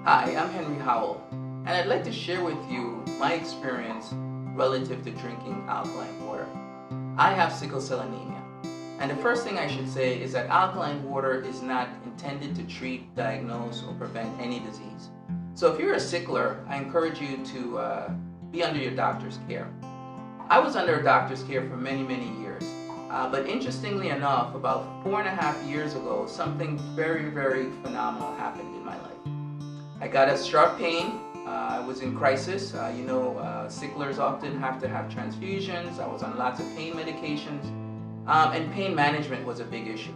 Hi, I'm Henry Howell, and I'd like to share with you my experience relative to drinking alkaline water. I have sickle cell anemia, and the first thing I should say is that alkaline water is not intended to treat, diagnose, or prevent any disease. So if you're a sickler, I encourage you to be under your doctor's care. I was under a doctor's care for many years, but interestingly enough, about 4.5 years ago, something very phenomenal happened in my life. I got a sharp pain. I was in crisis. Sicklers often have to have transfusions. I was on lots of pain medications, and pain management was a big issue.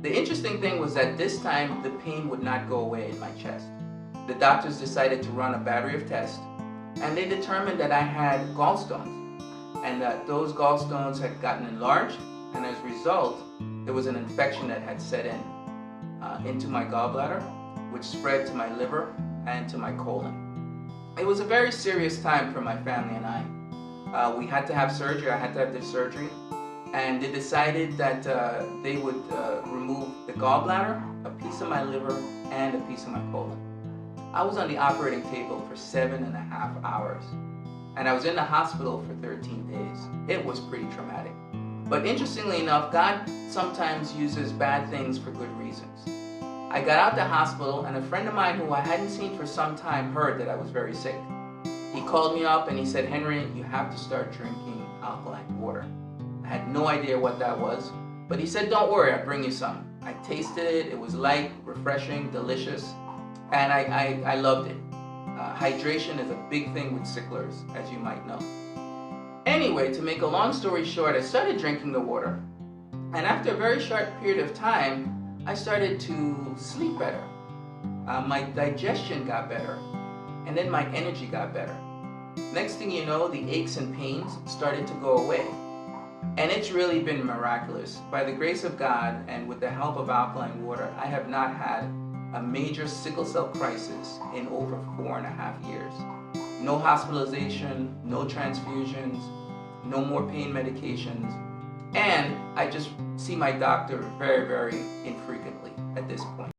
The interesting thing was that this time the pain would not go away in my chest. The doctors decided to run a battery of tests, and they determined that I had gallstones, and that those gallstones had gotten enlarged, and as a result, there was an infection that had set into my gallbladder, which spread to my liver and to my colon. It was a very serious time for my family and I. We had to have surgery. I had to have the surgery, and they decided that they would remove the gallbladder, a piece of my liver, and a piece of my colon. I was on the operating table for 7.5 hours, and I was in the hospital for 13 days. It was pretty traumatic. But interestingly enough, God sometimes uses bad things for good reasons. I got out the hospital, and a friend of mine who I hadn't seen for some time heard that I was very sick. He called me up and he said, "Henry, you have to start drinking alkaline water." I had no idea what that was, but he said, "Don't worry, I'll bring you some." I tasted it. It was light, refreshing, delicious, and I loved it. Hydration is a big thing with sicklers, as you might know. Anyway, to make a long story short, I started drinking the water, and after a very short period of time, I started to sleep better. My digestion got better, and then my energy got better. Next thing you know, the aches and pains started to go away. And it's really been miraculous. By the grace of God and with the help of alkaline water, I have not had a major sickle cell crisis in over 4.5 years. No hospitalization, no transfusions, no more pain medications, and I just see my doctor very infrequently at this point.